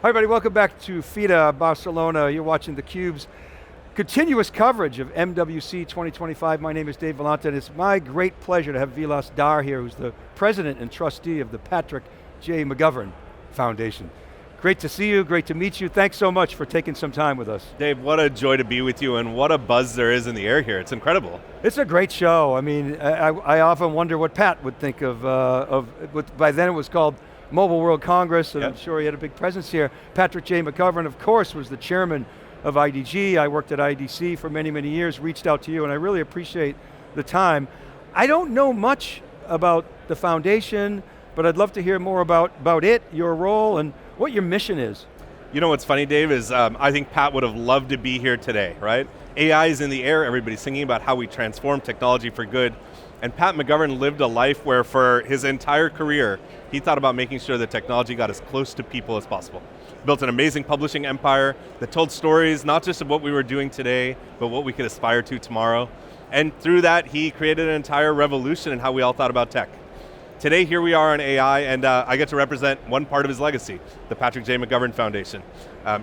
Hi everybody, welcome back to FIDA Barcelona. You're watching theCUBE's continuous coverage of MWC 2025. My name is Dave Vellante, and it's my great pleasure to have Vilas Dhar here, who's the president and trustee of the Patrick J. McGovern Foundation. Great to see you, great to meet you. Thanks so much for taking some time with us. Dave, what a joy to be with you, and what a buzz there is in the air here. It's incredible. It's a great show. I mean, I often wonder what Pat would think of what by then it was called Mobile World Congress, and yep. I'm sure he had a big presence here. Patrick J. McGovern, of course, was the chairman of IDG. I worked at IDC for many, many years, reached out to you, and I really appreciate the time. I don't know much about the foundation, but I'd love to hear more about it, your role, and what your mission is. You know what's funny, Dave, is I think Pat would have loved to be here today, right? AI is in the air, everybody's thinking about how we transform technology for good, and Pat McGovern lived a life where for his entire career, he thought about making sure that technology got as close to people as possible. Built an amazing publishing empire that told stories, not just of what we were doing today, but what we could aspire to tomorrow. And through that, he created an entire revolution in how we all thought about tech. Today, here we are on AI, and I get to represent one part of his legacy, the Patrick J. McGovern Foundation.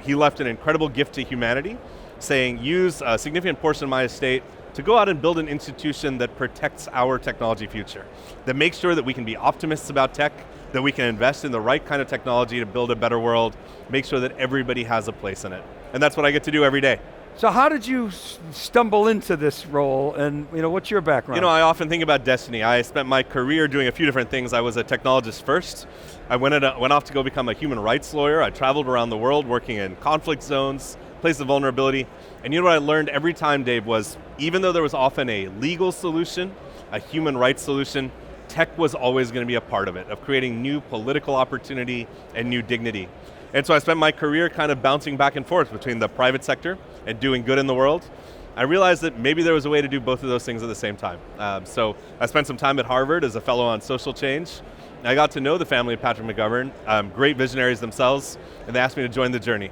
He left an incredible gift to humanity, saying, use a significant portion of my estate to go out and build an institution that protects our technology future, that makes sure that we can be optimists about tech, that we can invest in the right kind of technology to build a better world, make sure that everybody has a place in it. And that's what I get to do every day. So how did you stumble into this role, and what's your background? You know, I often think about destiny. I spent my career doing a few different things. I was a technologist first. I went off to go become a human rights lawyer. I traveled around the world working in conflict zones, places of vulnerability. And you know what I learned every time, Dave, was even though there was often a legal solution, a human rights solution, tech was always going to be a part of it, of creating new political opportunity and new dignity. And so I spent my career kind of bouncing back and forth between the private sector and doing good in the world. I realized that maybe there was a way to do both of those things at the same time. So I spent some time at Harvard as a fellow on social change. I got to know the family of Patrick McGovern, great visionaries themselves, and they asked me to join the journey.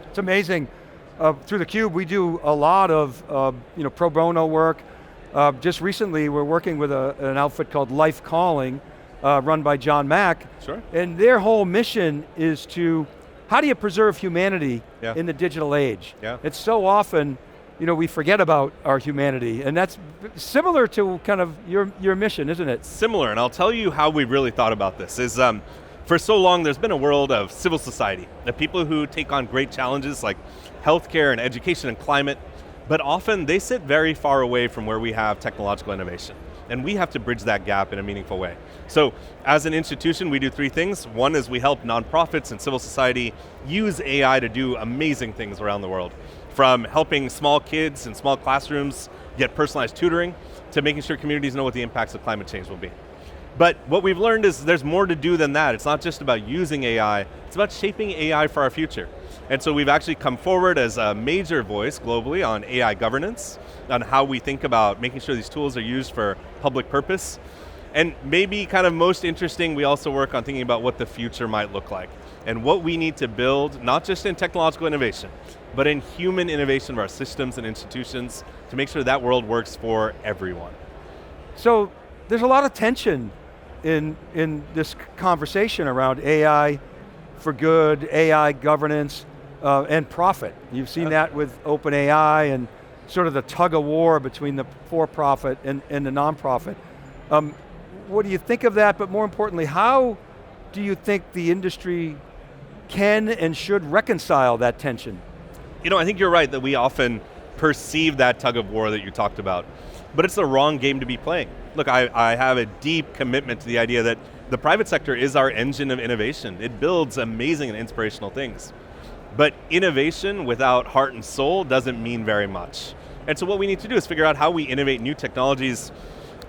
It's amazing. Through theCUBE, we do a lot of pro bono work. Just recently, we're working with an outfit called Life Calling, run by John Mack. Sure. And their whole mission is to, how do you preserve humanity in the digital age? Yeah. It's so often, we forget about our humanity, and that's similar to kind of your mission, isn't it? Similar, and I'll tell you how we really thought about this, is for so long there's been a world of civil society, of people who take on great challenges like healthcare and education and climate, but often they sit very far away from where we have technological innovation. And we have to bridge that gap in a meaningful way. So as an institution, we do three things. One is we help nonprofits and civil society use AI to do amazing things around the world. From helping small kids in small classrooms get personalized tutoring, to making sure communities know what the impacts of climate change will be. But what we've learned is there's more to do than that. It's not just about using AI, it's about shaping AI for our future. And so we've actually come forward as a major voice globally on AI governance, on how we think about making sure these tools are used for public purpose. And maybe kind of most interesting, we also work on thinking about what the future might look like and what we need to build, not just in technological innovation, but in human innovation of our systems and institutions to make sure that world works for everyone. So there's a lot of tension in this conversation around AI for good, AI governance, and profit. You've seen that with OpenAI and sort of the tug of war between the for-profit and the non-profit. What do you think of that, but more importantly, how do you think the industry can and should reconcile that tension? I think you're right that we often perceive that tug of war that you talked about, but it's the wrong game to be playing. Look, I have a deep commitment to the idea that the private sector is our engine of innovation. It builds amazing and inspirational things. But innovation without heart and soul doesn't mean very much. And so what we need to do is figure out how we innovate new technologies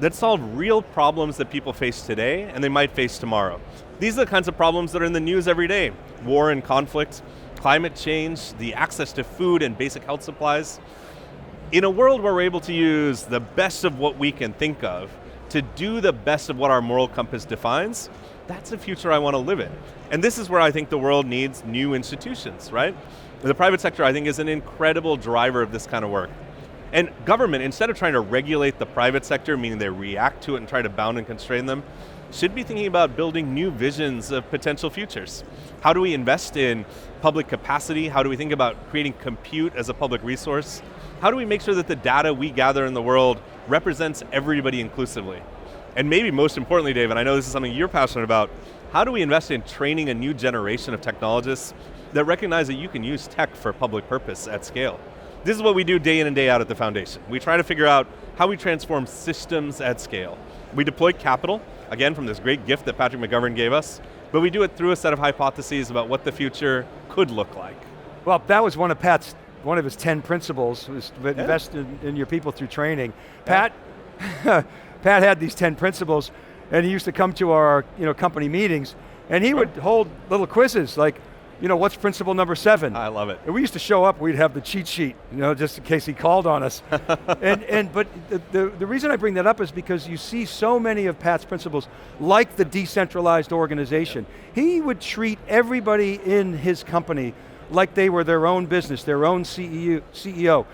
that solve real problems that people face today and they might face tomorrow. These are the kinds of problems that are in the news every day. War and conflict, climate change, the access to food and basic health supplies. In a world where we're able to use the best of what we can think of to do the best of what our moral compass defines, that's the future I want to live in. And this is where I think the world needs new institutions, right? The private sector, I think, is an incredible driver of this kind of work. And government, instead of trying to regulate the private sector, meaning they react to it and try to bound and constrain them, should be thinking about building new visions of potential futures. How do we invest in public capacity? How do we think about creating compute as a public resource? How do we make sure that the data we gather in the world represents everybody inclusively? And maybe most importantly, Dave, and I know this is something you're passionate about, how do we invest in training a new generation of technologists that recognize that you can use tech for public purpose at scale? This is what we do day in and day out at the foundation. We try to figure out how we transform systems at scale. We deploy capital, again from this great gift that Patrick McGovern gave us, but we do it through a set of hypotheses about what the future could look like. Well, that was one of his 10 principles, was invest in your people through training. Pat, Pat had these 10 principles, and he used to come to our company meetings, and he would hold little quizzes like, what's principle number 7? I love it. And we used to show up, we'd have the cheat sheet, just in case he called on us. But the reason I bring that up is because you see so many of Pat's principles, like the decentralized organization. He would treat everybody in his company like they were their own business, their own CEO.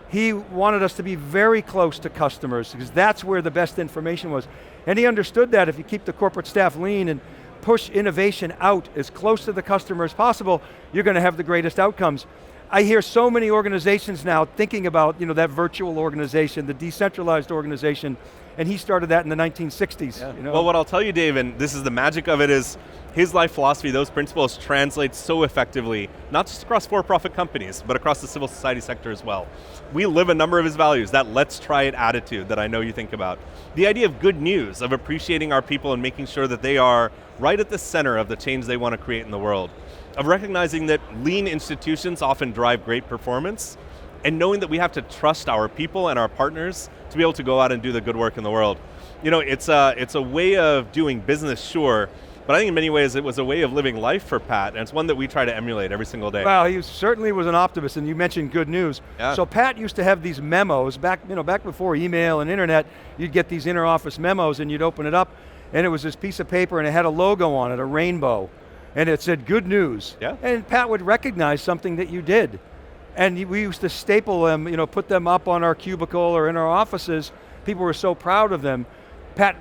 He wanted us to be very close to customers because that's where the best information was. And he understood that if you keep the corporate staff lean and push innovation out as close to the customer as possible, you're going to have the greatest outcomes. I hear so many organizations now thinking about that virtual organization, the decentralized organization, and he started that in the 1960s. Yeah. Well, what I'll tell you, Dave, and this is the magic of it, is his life philosophy, those principles translate so effectively, not just across for-profit companies, but across the civil society sector as well. We live a number of his values, that let's try it attitude that I know you think about. The idea of good news, of appreciating our people and making sure that they are right at the center of the change they want to create in the world. Of recognizing that lean institutions often drive great performance, and knowing that we have to trust our people and our partners to be able to go out and do the good work in the world. It's a way of doing business, sure, but I think in many ways it was a way of living life for Pat, and it's one that we try to emulate every single day. Well, he certainly was an optimist, and you mentioned good news. Yeah. So Pat used to have these memos, back before email and internet, you'd get these inter-office memos and you'd open it up, and it was this piece of paper and it had a logo on it, a rainbow, and it said good news. Yeah. And Pat would recognize something that you did. And we used to staple them, put them up on our cubicle or in our offices. People were so proud of them. Pat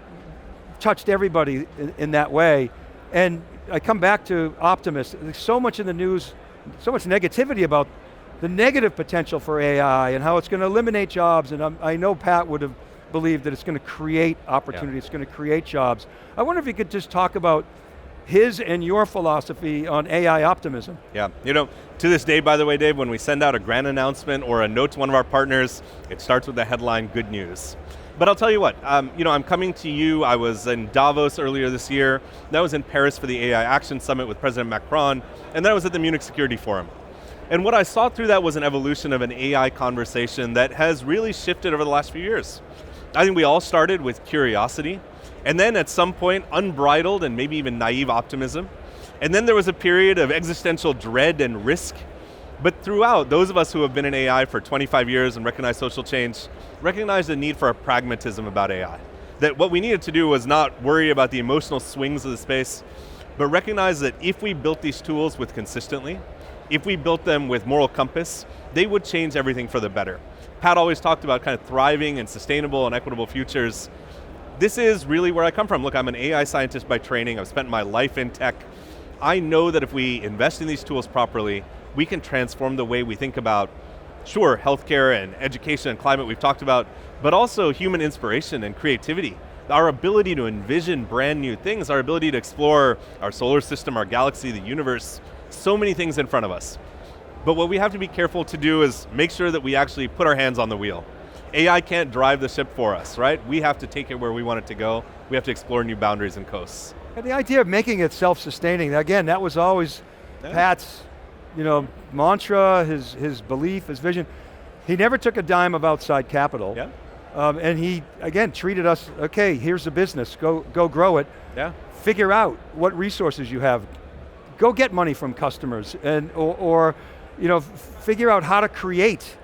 touched everybody in that way. And I come back to Optimus. There's so much in the news, so much negativity about the negative potential for AI and how it's going to eliminate jobs. And I know Pat would have believed that it's going to create opportunity, it's going to create jobs. I wonder if you could just talk about his and your philosophy on AI optimism. Yeah, to this day, by the way, Dave, when we send out a grant announcement or a note to one of our partners, it starts with the headline, good news. But I'll tell you what, I'm coming to you, I was in Davos earlier this year, then I was in Paris for the AI Action Summit with President Macron, and then I was at the Munich Security Forum. And what I saw through that was an evolution of an AI conversation that has really shifted over the last few years. I think we all started with curiosity, and then at some point, unbridled and maybe even naive optimism. And then there was a period of existential dread and risk. But throughout, those of us who have been in AI for 25 years and recognize social change, recognize the need for a pragmatism about AI. That what we needed to do was not worry about the emotional swings of the space, but recognize that if we built these tools with consistently, if we built them with moral compass, they would change everything for the better. Pat always talked about kind of thriving and sustainable and equitable futures. This is really where I come from. Look, I'm an AI scientist by training. I've spent my life in tech. I know that if we invest in these tools properly, we can transform the way we think about, sure, healthcare and education and climate we've talked about, but also human inspiration and creativity. Our ability to envision brand new things, our ability to explore our solar system, our galaxy, the universe, so many things in front of us. But what we have to be careful to do is make sure that we actually put our hands on the wheel. AI can't drive the ship for us, right? We have to take it where we want it to go. We have to explore new boundaries and coasts. And the idea of making it self-sustaining, again, that was always Pat's mantra, his belief, his vision. He never took a dime of outside capital. Yeah. And he, again, treated us, okay, here's the business, go grow it. Yeah. Figure out what resources you have. Go get money from customers, and or figure out how to create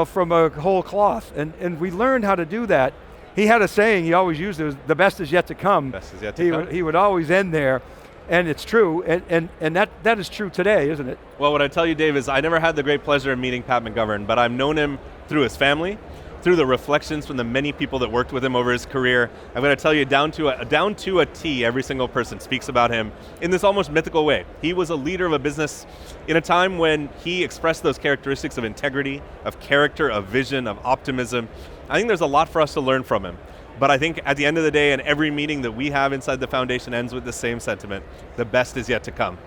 from a whole cloth. And we learned how to do that. He had a saying he always used, it was, the best is yet to come. Best is yet to come. He would always end there, and it's true, and that is true today, isn't it? Well, what I tell you, Dave, is I never had the great pleasure of meeting Pat McGovern, but I've known him through his family, through the reflections from the many people that worked with him over his career. I'm going to tell you down to a T, every single person speaks about him in this almost mythical way. He was a leader of a business in a time when he expressed those characteristics of integrity, of character, of vision, of optimism. I think there's a lot for us to learn from him. But I think at the end of the day, and every meeting that we have inside the foundation ends with the same sentiment: the best is yet to come.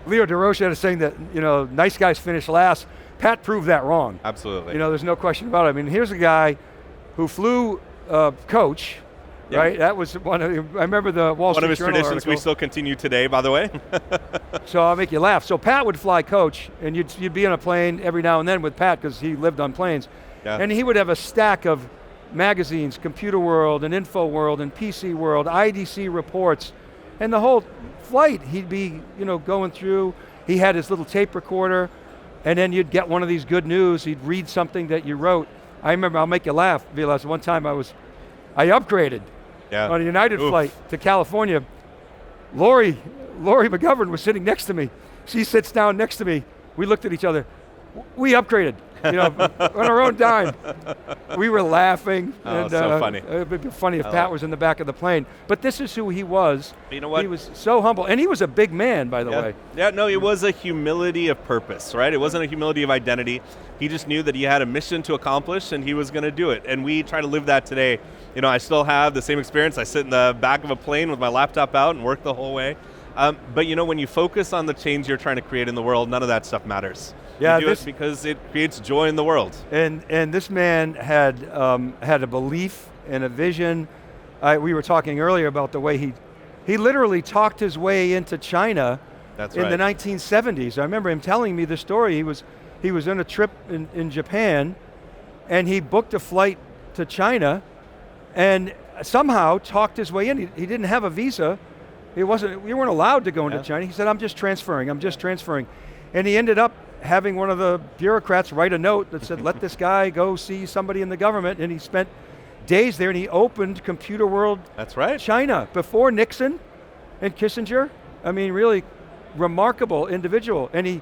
Leo DeRocha had a saying that, nice guys finish last. Pat proved that wrong. Absolutely. There's no question about it. I mean, here's a guy who flew coach, right? That was I remember the Wall Street Journal One of his traditions article. we still continue today, by the way. So I'll make you laugh. So Pat would fly coach, and you'd be on a plane every now and then with Pat because he lived on planes. Yeah. And he would have a stack of magazines, Computer World and Info World and PC World, IDC reports, and the whole flight he'd be going through. He had his little tape recorder, and then you'd get one of these good news, he'd read something that you wrote. I remember, I'll make you laugh, Vilas, one time I upgraded on a United flight to California. Lori McGovern was sitting next to me. She sits down next to me. We looked at each other. We upgraded, on our own dime. We were laughing. Oh, so funny. It would be funny if Pat was in the back of the plane. But this is who he was. But you know what? He was so humble. And he was a big man, by the way. Yeah, no, it was a humility of purpose, right? It wasn't a humility of identity. He just knew that he had a mission to accomplish and he was going to do it. And we try to live that today. I still have the same experience. I sit in the back of a plane with my laptop out and work the whole way. But when you focus on the change you're trying to create in the world, none of that stuff matters. Yeah, you do it because it creates joy in the world. And this man had a belief and a vision. We were talking earlier about the way he literally talked his way into China. That's in right. the 1970s. I remember him telling me the story. He was on a trip in Japan, and he booked a flight to China, and somehow talked his way in. He didn't have a visa. We weren't allowed to go into China. He said, I'm just transferring. And he ended up having one of the bureaucrats write a note that said, let this guy go see somebody in the government, and he spent days there, and he opened Computer World That's right. China before Nixon and Kissinger. I mean, really remarkable individual. And he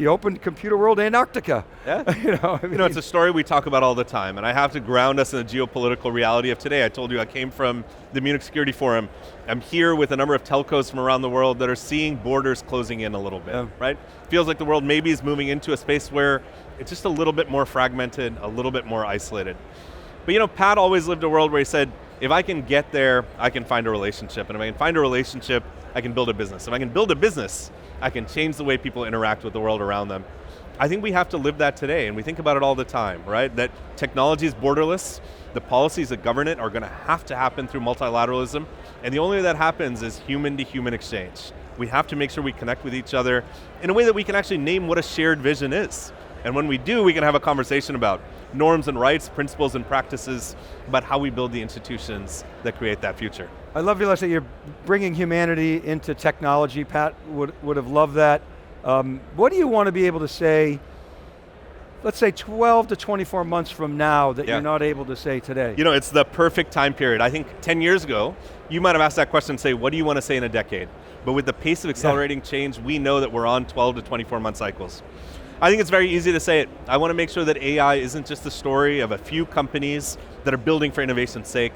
opened Computer World Antarctica. Yeah. It's a story we talk about all the time, and I have to ground us in the geopolitical reality of today. I told you I came from the Munich Security Forum. I'm here with a number of telcos from around the world that are seeing borders closing in a little bit, right? Feels like the world maybe is moving into a space where it's just a little bit more fragmented, a little bit more isolated. But Pat always lived a world where he said, if I can get there, I can find a relationship. And if I can find a relationship, I can build a business. If I can build a business, I can change the way people interact with the world around them. I think we have to live that today, and we think about it all the time, right? That technology is borderless. The policies that govern it are going to happen through multilateralism, and the only way that happens is human-to-human exchange. We have to make sure we connect with each other in a way that we can actually name what a shared vision is. And when we do, we can have a conversation about norms and rights, principles and practices, about how we build the institutions that create that future. I love, Vilas, that you're bringing humanity into technology. Pat would have loved that. What do you want to be able to say, let's say 12 to 24 months from now that you're not able to say today? It's the perfect time period. I think 10 years ago, you might have asked that question and say, what do you want to say in a decade? But with the pace of accelerating change, we know that we're on 12 to 24 month cycles. I think it's very easy to say it. I want to make sure that AI isn't just the story of a few companies that are building for innovation's sake.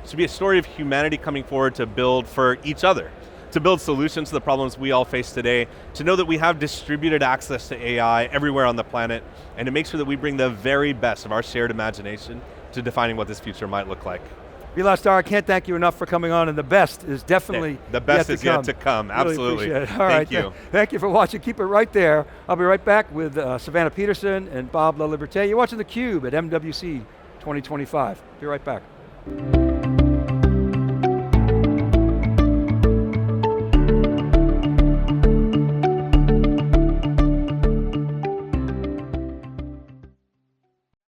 It should be a story of humanity coming forward to build for each other, to build solutions to the problems we all face today, to know that we have distributed access to AI everywhere on the planet, and to make sure that we bring the very best of our shared imagination to defining what this future might look like. Vilas Dhar, I can't thank you enough for coming on, and the best is definitely the best is yet to come. Absolutely. Really appreciate it. All right, thank you. Thank you for watching. Keep it right there. I'll be right back with Savannah Peterson and Bob LaLiberte. You're watching theCUBE at MWC 2025. Be right back.